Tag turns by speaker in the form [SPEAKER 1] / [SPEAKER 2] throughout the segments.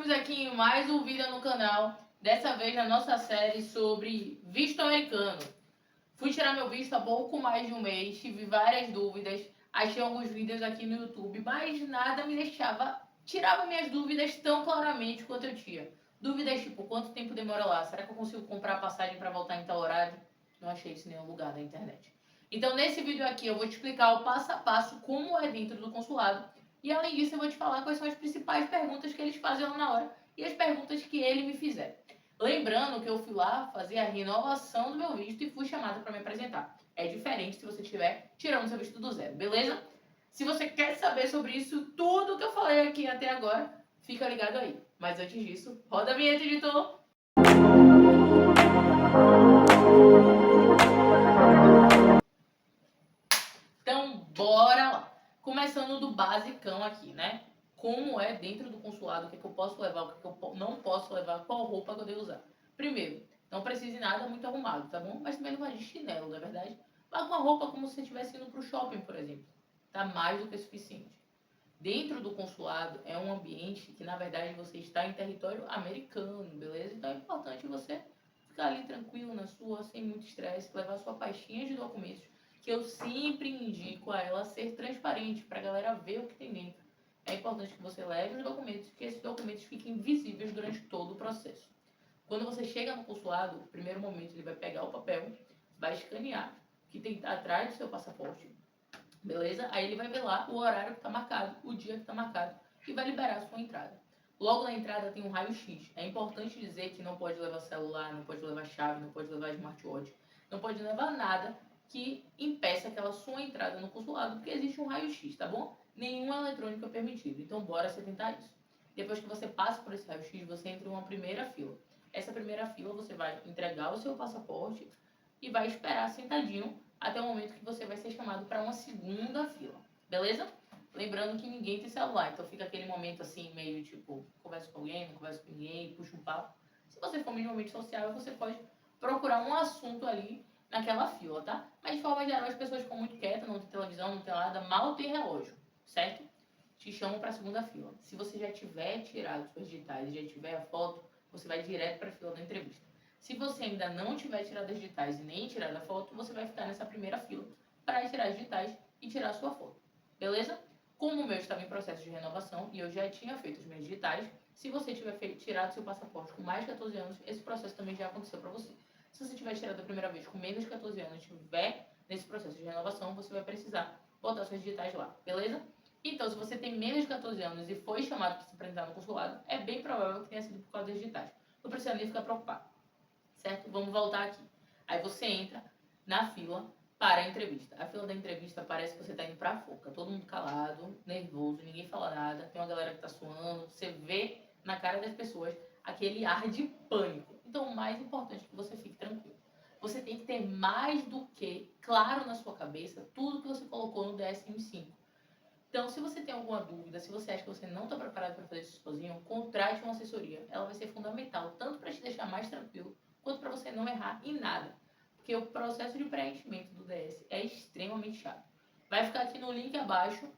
[SPEAKER 1] Estamos aqui em mais um vídeo no canal, dessa vez na nossa série sobre visto americano. Fui tirar meu visto há pouco mais de um mês, tive várias dúvidas, achei alguns vídeos aqui no YouTube, mas nada me tirava minhas dúvidas tão claramente quanto eu tinha. Dúvidas tipo, quanto tempo demora lá? Será que eu consigo comprar passagem para voltar em tal horário? Não achei isso em nenhum lugar na internet. Então nesse vídeo aqui eu vou te explicar o passo a passo como é dentro do consulado. E além disso, eu vou te falar quais são as principais perguntas que eles fazem lá na hora e as perguntas que ele me fizer. Lembrando que eu fui lá fazer a renovação do meu visto e fui chamada para me apresentar. É diferente se você estiver tirando seu visto do zero, beleza? Se você quer saber sobre isso, tudo que eu falei aqui até agora, fica ligado aí. Mas antes disso, roda a vinheta, editor! Então, bora lá! Começando do basicão aqui, né? Como é dentro do consulado, o que eu posso levar, o que eu não posso levar, qual roupa que eu devo usar. Primeiro, não precise nada muito arrumado, tá bom? Mas também não vai de chinelo, não é verdade? Vá com uma roupa como se você estivesse indo pro shopping, por exemplo. Tá mais do que suficiente. Dentro do consulado é um ambiente que, na verdade, você está em território americano, beleza? Então é importante você ficar ali tranquilo na sua, sem muito estresse, levar sua pastinha de documentos, que eu sempre indico a ela ser transparente, para a galera ver o que tem dentro. É importante que você leve os documentos, que esses documentos fiquem visíveis durante todo o processo. Quando você chega no consulado, no primeiro momento ele vai pegar o papel, vai escanear, que tem atrás do seu passaporte, beleza? Aí ele vai ver lá o horário que está marcado, o dia que está marcado e vai liberar a sua entrada. Logo na entrada tem um raio-x. É importante dizer que não pode levar celular, não pode levar chave, não pode levar smartwatch, não pode levar nada que impeça aquela sua entrada no consulado, porque existe um raio-x, tá bom? Nenhum eletrônico é permitido. Então bora você tentar isso. Depois que você passa por esse raio-x, você entra em uma primeira fila. Essa primeira fila você vai entregar o seu passaporte e vai esperar sentadinho até o momento que você vai ser chamado para uma segunda fila, beleza? Lembrando que ninguém tem celular, então fica aquele momento assim, meio tipo, conversa com alguém, não conversa com ninguém, puxa um papo. Se você for minimamente sociável, você pode procurar um assunto ali naquela fila, tá? Mas de forma geral, as pessoas ficam muito quietas, não tem televisão, não tem nada, mal tem relógio, certo? Te chamam para a segunda fila. Se você já tiver tirado suas digitais e já tiver a foto, você vai direto para a fila da entrevista. Se você ainda não tiver tirado as digitais e nem tirado a foto, você vai ficar nessa primeira fila para tirar as digitais e tirar a sua foto. Beleza? Como o meu estava em processo de renovação e eu já tinha feito os meus digitais, se você tiver tirado seu passaporte com mais de 14 anos, esse processo também já aconteceu para você. Se você tiver tirado a primeira vez com menos de 14 anos e estiver nesse processo de renovação, você vai precisar botar suas digitais lá, beleza? Então, se você tem menos de 14 anos e foi chamado para se apresentar no consulado, é bem provável que tenha sido por causa das digitais. Não precisa nem ficar preocupado. Certo? Vamos voltar aqui. Aí você entra na fila para a entrevista. A fila da entrevista parece que você está indo para a foca. Todo mundo calado, nervoso, ninguém fala nada. Tem uma galera que está suando. Você vê na cara das pessoas aquele ar de pânico. Então, o mais importante é que você fique tranquilo. Você tem que ter mais do que claro na sua cabeça tudo que você colocou no DSM-5. Então, se você tem alguma dúvida, se você acha que você não está preparado para fazer isso sozinho, contrate uma assessoria. Ela vai ser fundamental, tanto para te deixar mais tranquilo, quanto para você não errar em nada. Porque o processo de preenchimento do DS é extremamente chato. Vai ficar aqui no link abaixo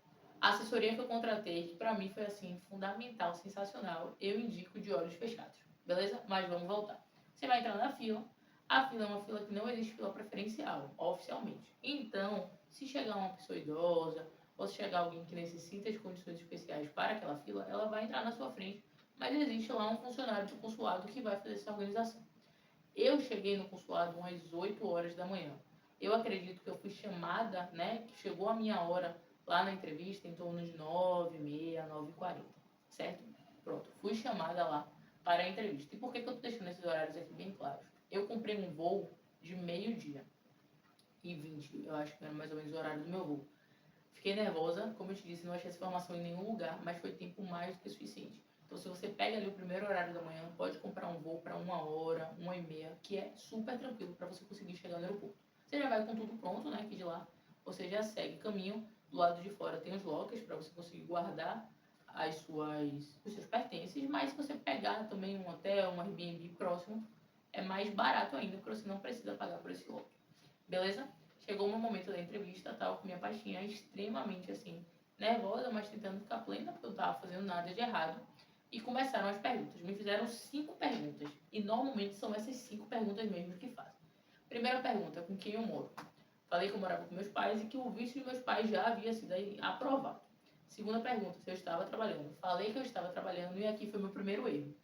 [SPEAKER 1] a assessoria que eu contratei, que para mim foi assim, fundamental, sensacional. Eu indico de olhos fechados, beleza? Mas vamos voltar. Você vai entrar na fila. A fila é uma fila que não existe fila preferencial, oficialmente. Então, se chegar uma pessoa idosa, ou se chegar alguém que necessita de condições especiais para aquela fila, ela vai entrar na sua frente, mas existe lá um funcionário do consulado que vai fazer essa organização. Eu cheguei no consulado às 8 horas da manhã. Eu acredito que eu fui chamada, né, que chegou a minha hora lá na entrevista em torno de 9h30, 9h40, certo? Pronto, fui chamada lá para a entrevista. E por que eu estou deixando esses horários aqui bem claros? Eu comprei um voo de 12h20, eu acho que era mais ou menos o horário do meu voo. Fiquei nervosa, como eu te disse, não achei essa informação em nenhum lugar, mas foi tempo mais do que suficiente. Então, se você pega ali o primeiro horário da manhã, pode comprar um voo para 1h, 1h30, que é super tranquilo para você conseguir chegar no aeroporto. Você já vai com tudo pronto, né? Que de lá você já segue caminho. Do lado de fora tem os lockers para você conseguir guardar os seus pertences, mas se você pegar também um hotel, um Airbnb próximo, é mais barato ainda, porque você não precisa pagar por esse locker. Beleza? Chegou o meu momento da entrevista, tava com minha pastinha extremamente assim, nervosa, mas tentando ficar plena, porque eu não tava fazendo nada de errado. E começaram as perguntas. Me fizeram 5 perguntas. E normalmente são essas 5 perguntas mesmo que fazem. Primeira pergunta, com quem eu moro? Falei que eu morava com meus pais e que o visto de meus pais já havia sido aprovado. Segunda pergunta, se eu estava trabalhando. Falei que eu estava trabalhando e aqui foi meu primeiro erro.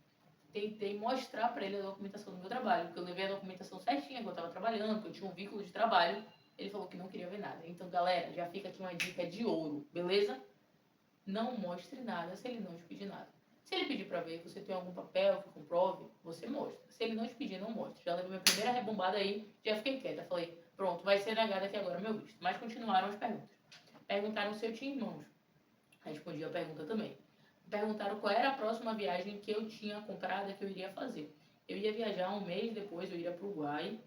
[SPEAKER 1] Tentei mostrar para ele a documentação do meu trabalho, porque eu levei a documentação certinha, que eu estava trabalhando, que eu tinha um vínculo de trabalho. Ele falou que não queria ver nada. Então, galera, já fica aqui uma dica de ouro, beleza? Não mostre nada se ele não te pedir nada. Se ele pedir para ver, você tem algum papel que comprove, você mostra. Se ele não te pedir, não mostra. Já levei minha primeira rebombada aí, já fiquei quieta. Falei, pronto, vai ser negado aqui agora meu visto. Mas continuaram as perguntas. Perguntaram se eu tinha irmãos. Respondi a pergunta também. Perguntaram qual era a próxima viagem que eu tinha comprada, que eu iria fazer. Eu ia viajar um mês depois, eu iria para o Uruguai.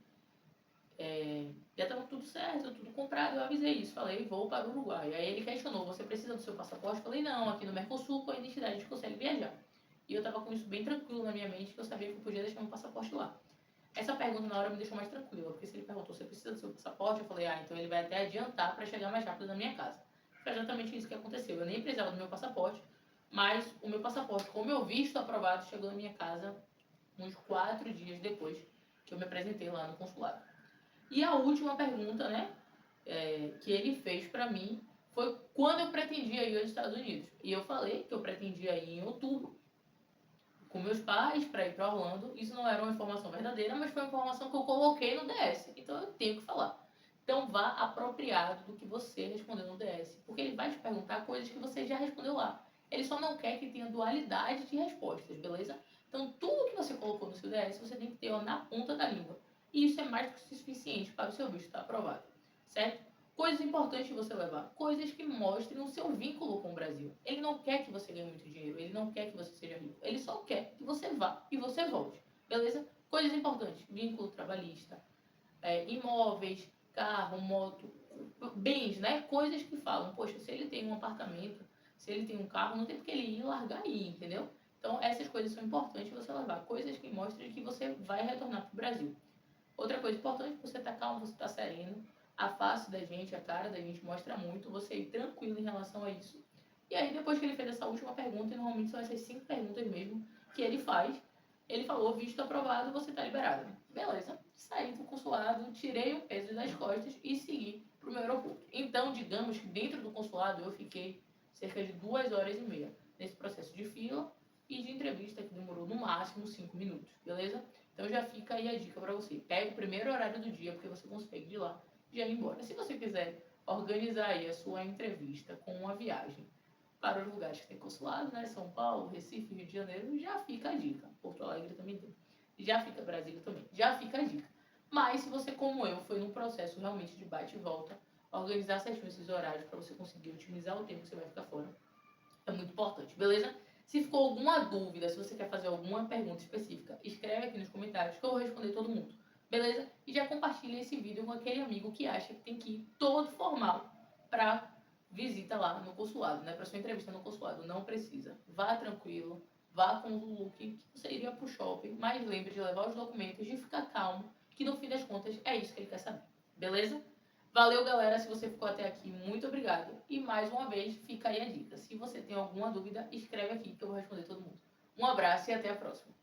[SPEAKER 1] Já estava tudo certo, tudo comprado, eu avisei isso. Falei, vou para o Uruguai. Aí ele questionou, você precisa do seu passaporte? Falei, não, aqui no Mercosul, com a identidade, a gente consegue viajar. E eu estava com isso bem tranquilo na minha mente, que eu sabia que eu podia deixar meu passaporte lá. Essa pergunta na hora me deixou mais tranquila, porque se ele perguntou, você precisa do seu passaporte? Eu falei, então ele vai até adiantar para chegar mais rápido na minha casa. Foi exatamente isso que aconteceu. Eu nem precisava do meu passaporte, mas o meu passaporte, com o meu visto aprovado, chegou na minha casa uns 4 dias depois que eu me apresentei lá no consulado. E a última pergunta, né, que ele fez para mim foi quando eu pretendia ir aos Estados Unidos. E eu falei que eu pretendia ir em outubro com meus pais para ir para Orlando. Isso não era uma informação verdadeira, mas foi uma informação que eu coloquei no DS. Então eu tenho que falar. Então vá apropriado do que você respondeu no DS, porque ele vai te perguntar coisas que você já respondeu lá. Ele só não quer que tenha dualidade de respostas, beleza? Então tudo que você colocou no seu DS, você tem que ter na ponta da língua. E isso é mais do que suficiente para o seu visto estar aprovado, certo? Coisas importantes de você levar, coisas que mostrem o seu vínculo com o Brasil. Ele não quer que você ganhe muito dinheiro, ele não quer que você seja rico, ele só quer que você vá e você volte, beleza? Coisas importantes, vínculo trabalhista, imóveis, carro, moto, bens, né? Coisas que falam, poxa, se ele tem um apartamento, se ele tem um carro, não tem porque ele ir e largar aí, entendeu? Então essas coisas são importantes você levar, coisas que mostrem que você vai retornar para o Brasil. Outra coisa importante, você tá calmo, você tá sereno, a face da gente, a cara da gente mostra muito, você ir tranquilo em relação a isso. E aí, depois que ele fez essa última pergunta, e normalmente são essas 5 perguntas mesmo que ele faz, ele falou, visto aprovado, você tá liberado. Beleza, saí do consulado, tirei o peso das costas e segui pro meu aeroporto. Então, digamos que dentro do consulado eu fiquei cerca de 2 horas e meia nesse processo de fila e de entrevista, que demorou no máximo 5 minutos, beleza? Então já fica aí a dica para você. Pega o primeiro horário do dia, porque você consegue de lá já ir embora. Se você quiser organizar aí a sua entrevista com uma viagem para os lugares que tem consulado, né? São Paulo, Recife, Rio de Janeiro, já fica a dica. Porto Alegre também tem. Já fica Brasília também. Já fica a dica. Mas se você, como eu, foi num processo realmente de bate e volta, organizar certinho esses horários para você conseguir otimizar o tempo que você vai ficar fora é muito importante, beleza? Se ficou alguma dúvida, se você quer fazer alguma pergunta específica, escreve aqui nos comentários que eu vou responder todo mundo, beleza? E já compartilha esse vídeo com aquele amigo que acha que tem que ir todo formal para visita lá no consulado, né? Para sua entrevista no consulado. Não precisa. Vá tranquilo, vá com o look que você iria pro shopping, mas lembre de levar os documentos, de ficar calmo, que no fim das contas é isso que ele quer saber, beleza? Valeu, galera, se você ficou até aqui, muito obrigado. E mais uma vez, fica aí a dica. Se você tem alguma dúvida, escreve aqui que eu vou responder todo mundo. Um abraço e até a próxima.